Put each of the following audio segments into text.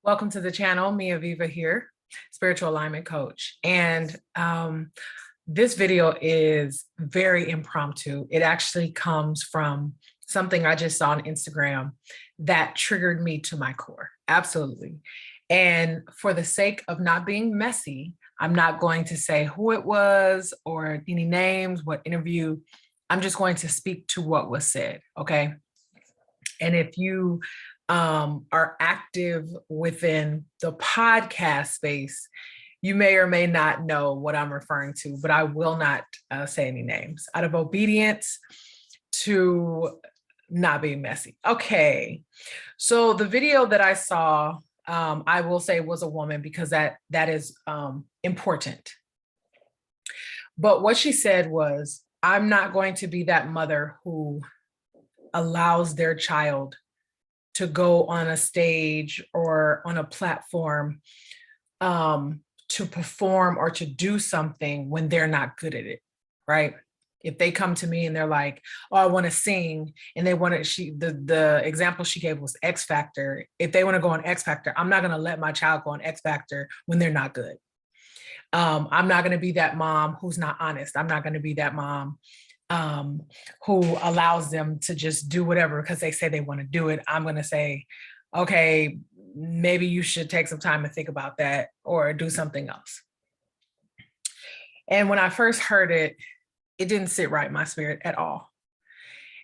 Welcome to the channel. Mia Viva here, spiritual alignment coach. And this video is very impromptu. It actually comes from something I just saw on Instagram that triggered me to my core. Absolutely. And for the sake of not being messy, I'm not going to say who it was or any names, what interview. I'm just going to speak to what was said. Okay. And if you are active within the podcast space, you may or may not know what I'm referring to, but I will not say any names out of obedience to not being messy. Okay, so the video that I saw, I will say was a woman because that is important. But what she said was, I'm not going to be that mother who allows their child to go on a stage or on a platform to perform or to do something when they're not good at it, right? If they come to me and they're like, oh, I want to sing, and they want to, the example she gave was X Factor. If they want to go on X Factor, I'm not going to let my child go on X Factor when they're not good. I'm not going to be that mom who's not honest. I'm not going to be that mom who allows them to just do whatever because they say they want to do it. I'm going to say, okay, maybe you should take some time and think about that or do something else. And when I first heard it, it didn't sit right in my spirit at all.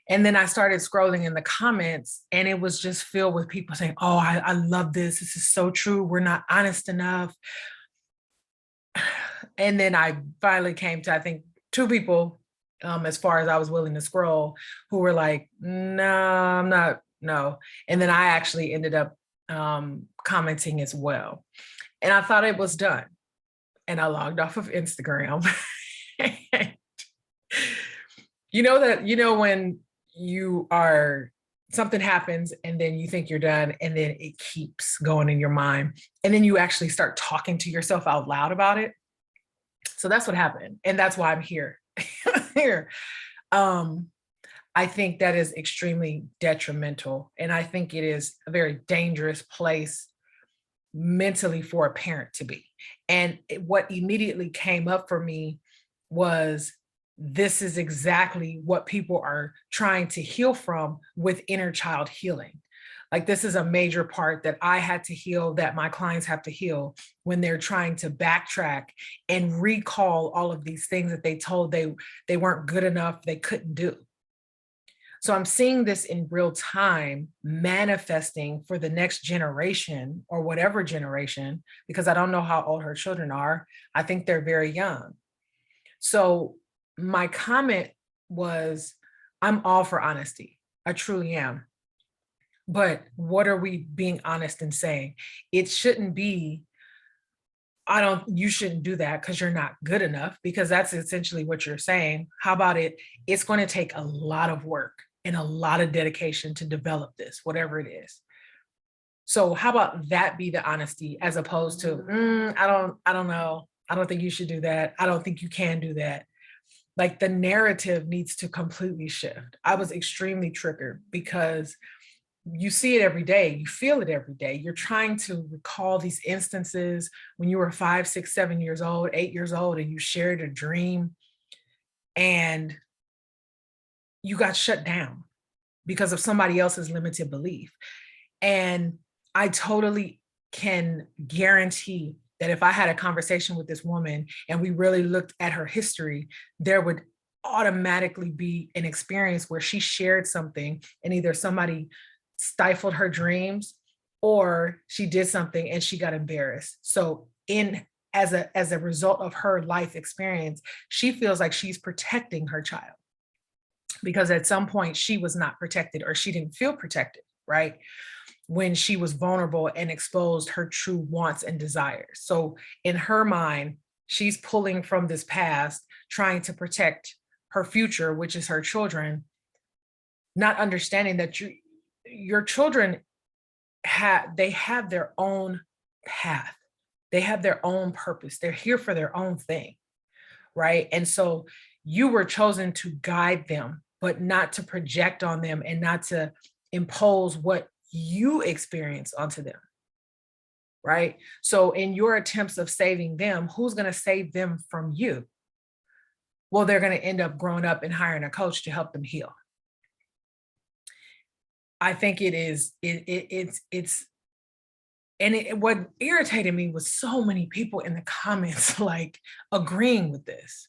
And then I started scrolling in the comments and it was just filled with people saying, oh, I love this. This is so true. We're not honest enough. And then I finally came to, I think, two people, as far as I was willing to scroll, who were like, no, I'm not, no. And then I actually ended up commenting as well. And I thought it was done. And I logged off of Instagram. When you are, something happens and then you think you're done and then it keeps going in your mind. And then you actually start talking to yourself out loud about it. So that's what happened. And that's why I'm here. I think that is extremely detrimental. And I think it is a very dangerous place mentally for a parent to be. And what immediately came up for me was, this is exactly what people are trying to heal from with inner child healing. Like, this is a major part that I had to heal, that my clients have to heal when they're trying to backtrack and recall all of these things that they told they weren't good enough, they couldn't do. So I'm seeing this in real time manifesting for the next generation or whatever generation, because I don't know how old her children are. I think they're very young. So my comment was, I'm all for honesty. I truly am. But what are we being honest and saying? It shouldn't be, you shouldn't do that because you're not good enough, because that's essentially what you're saying. How about it's going to take a lot of work and a lot of dedication to develop this, whatever it is. So how about that be the honesty, as opposed to, I don't know. I don't think you should do that. I don't think you can do that. Like, the narrative needs to completely shift. I was extremely triggered because you see it every day, you feel it every day. You're trying to recall these instances when you were 5, 6, 7 years old, 8 years old, and you shared a dream and you got shut down because of somebody else's limited belief. And I totally can guarantee that if I had a conversation with this woman and we really looked at her history, there would automatically be an experience where she shared something and either somebody stifled her dreams or she did something and she got embarrassed. So as a result of her life experience, she feels like she's protecting her child because at some point she was not protected, or she didn't feel protected, right? When she was vulnerable and exposed her true wants and desires. So in her mind, she's pulling from this past, trying to protect her future, which is her children, not understanding that your children have their own path. They have their own purpose. They're here for their own thing, right? And so you were chosen to guide them, but not to project on them and not to impose what you experience onto them. right? So in your attempts of saving them, who's going to save them from you? Well, they're going to end up growing up and hiring a coach to help them heal. I think what irritated me was so many people in the comments like agreeing with this.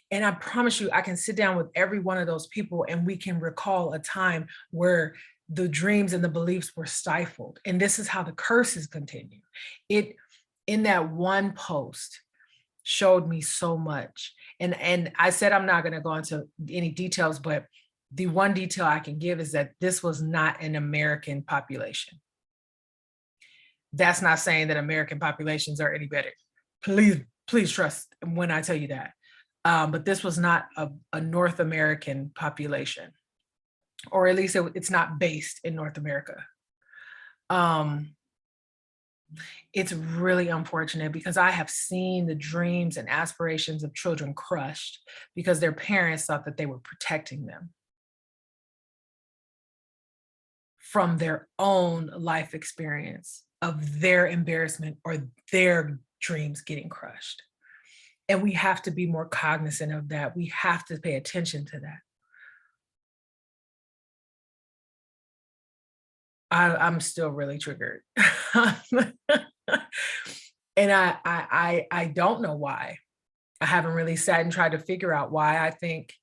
And I promise you, I can sit down with every one of those people and we can recall a time where the dreams and the beliefs were stifled. And this is how the curses continue. It, in that one post, showed me so much. And I said I'm not going to go into any details, but the one detail I can give is that this was not an American population. That's not saying that American populations are any better. Please trust when I tell you that. But this was not a North American population, or at least it's not based in North America. It's really unfortunate because I have seen the dreams and aspirations of children crushed because their parents thought that they were protecting them from their own life experience of their embarrassment or their dreams getting crushed. And we have to be more cognizant of that. We have to pay attention to that. I'm still really triggered. And I don't know why. I haven't really sat and tried to figure out why. I think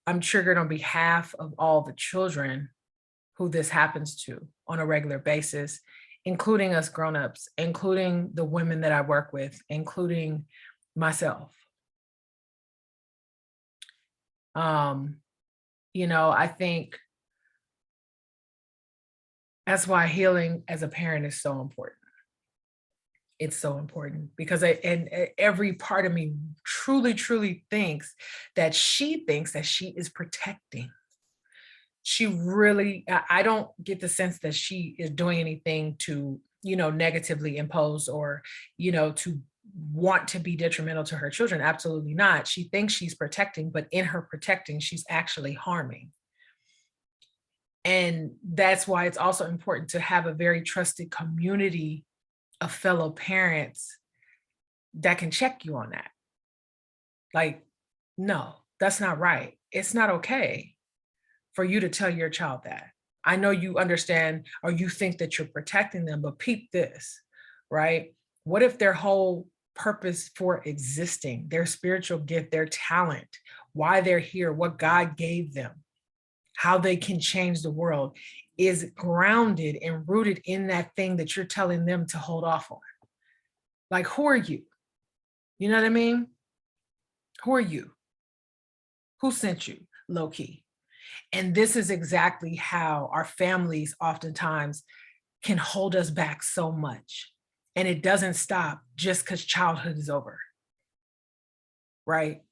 I'm triggered on behalf of all the children who this happens to on a regular basis, including us grownups, including the women that I work with, including myself. I think that's why healing as a parent is so important. It's so important because every part of me truly thinks that she is protecting. She really, I don't get the sense that she is doing anything to, negatively impose or, to want to be detrimental to her children. Absolutely not. She thinks she's protecting, but in her protecting, she's actually harming. And that's why it's also important to have a very trusted community of fellow parents that can check you on that. Like, no, that's not right. It's not okay for you to tell your child that. I know you understand or you think that you're protecting them, but peep this, right? What if their whole purpose for existing, their spiritual gift, their talent, why they're here, what God gave them, how they can change the world is grounded and rooted in that thing that you're telling them to hold off on? Like, who are you? You know what I mean? Who are you? Who sent you? Low key. And this is exactly how our families oftentimes can hold us back so much. And it doesn't stop just because childhood is over, right?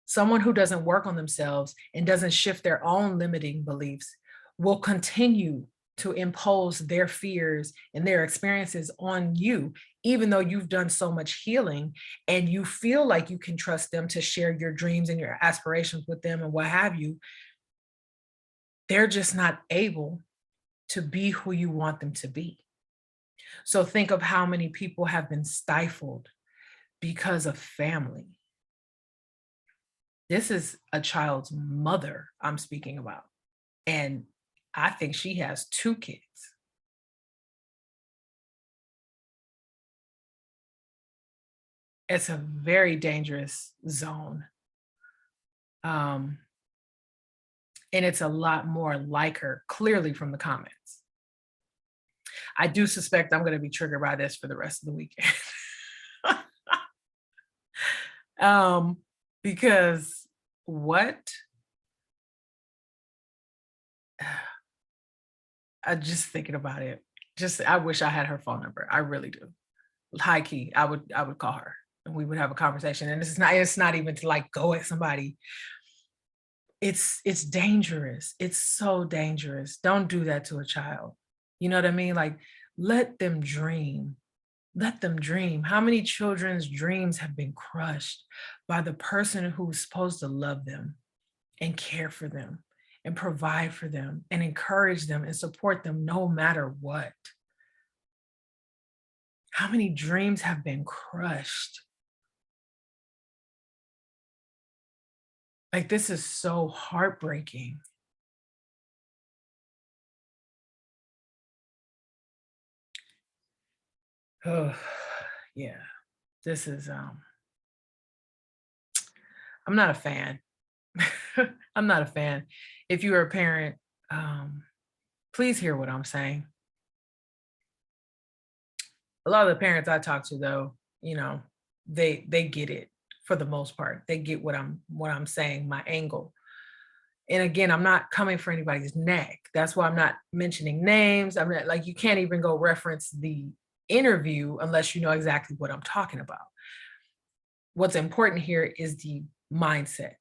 Someone who doesn't work on themselves and doesn't shift their own limiting beliefs will continue to impose their fears and their experiences on you, even though you've done so much healing and you feel like you can trust them to share your dreams and your aspirations with them and what have you. They're just not able to be who you want them to be. So think of how many people have been stifled because of family. This is a child's mother I'm speaking about. And I think she has 2 kids. It's a very dangerous zone. And it's a lot more like her, clearly from the comments. I do suspect I'm going to be triggered by this for the rest of the weekend. Because what? I just thinking about it. I wish I had her phone number. I really do. High key, I would call her and we would have a conversation. And it's not even to like go at somebody. It's dangerous. It's so dangerous. Don't do that to a child. You know what I mean? Like, let them dream. Let them dream. How many children's dreams have been crushed by the person who's supposed to love them and care for them and provide for them and encourage them and support them no matter what? How many dreams have been crushed? Like, this is so heartbreaking. Oh, yeah. This is I'm not a fan. I'm not a fan. If you are a parent, um, please hear what I'm saying. A lot of the parents I talk to though, you know, they get it for the most part. They get what I'm saying, my angle. And again, I'm not coming for anybody's neck. That's why I'm not mentioning names. I'm not like you can't even go reference the interview unless you know exactly what I'm talking about. What's important here is the mindset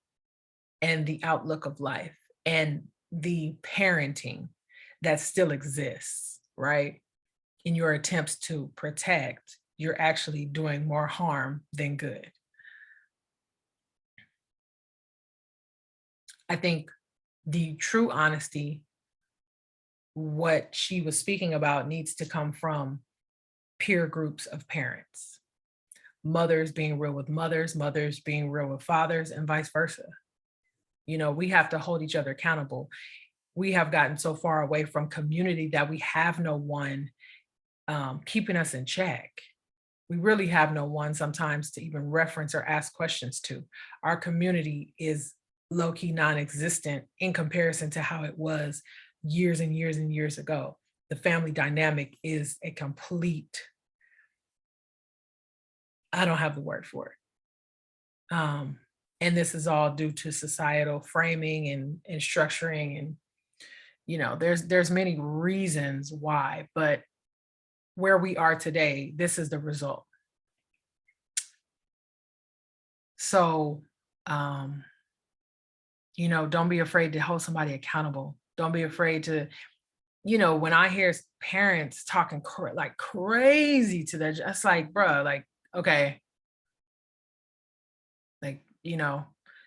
and the outlook of life and the parenting that still exists, right? In your attempts to protect, you're actually doing more harm than good. I think the true honesty, what she was speaking about, needs to come from peer groups of parents, mothers being real with mothers, mothers being real with fathers, and vice versa. You know, we have to hold each other accountable. We have gotten so far away from community that we have no one keeping us in check. We really have no one sometimes to even reference or ask questions to. Our community is low key non existent in comparison to how it was years and years and years ago. The family dynamic is a complete, I don't have the word for it. And this is all due to societal framing and structuring. And, you know, there's many reasons why, but where we are today, this is the result. So, um, you know, don't be afraid to hold somebody accountable. Don't be afraid to, you know, when I hear parents talking like crazy to their, just like, bruh, like, okay, like, you know,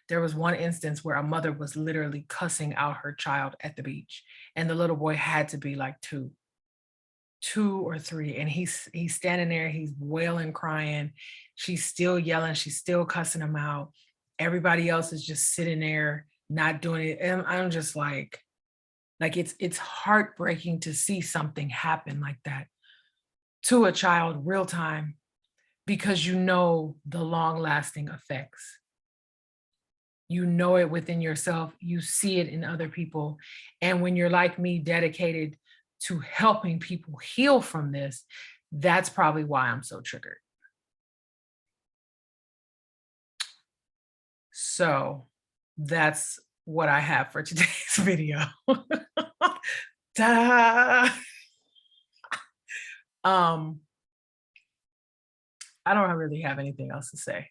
there was one instance where a mother was literally cussing out her child at the beach, and the little boy had to be like two or three, and he's standing there, he's wailing, crying. She's still yelling, she's still cussing him out. Everybody else is just sitting there, not doing it. And I'm just like it's heartbreaking to see something happen like that to a child real time because you know the long lasting effects. You know it within yourself, you see it in other people. And when you're like me, dedicated to helping people heal from this, that's probably why I'm so triggered. So that's what I have for today's video. Ta-da! Um, I don't really have anything else to say.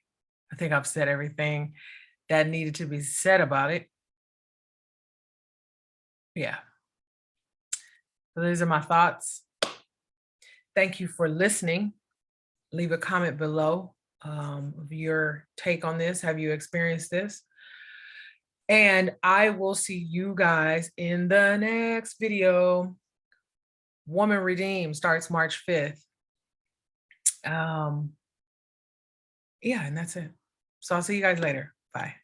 I think I've said everything that needed to be said about it. Yeah. So these are my thoughts. Thank you for listening. Leave a comment below of your take on this. Have you experienced this? And I will see you guys in the next video. Woman Redeemed starts March 5th. Yeah, and that's it. So I'll see you guys later. Bye.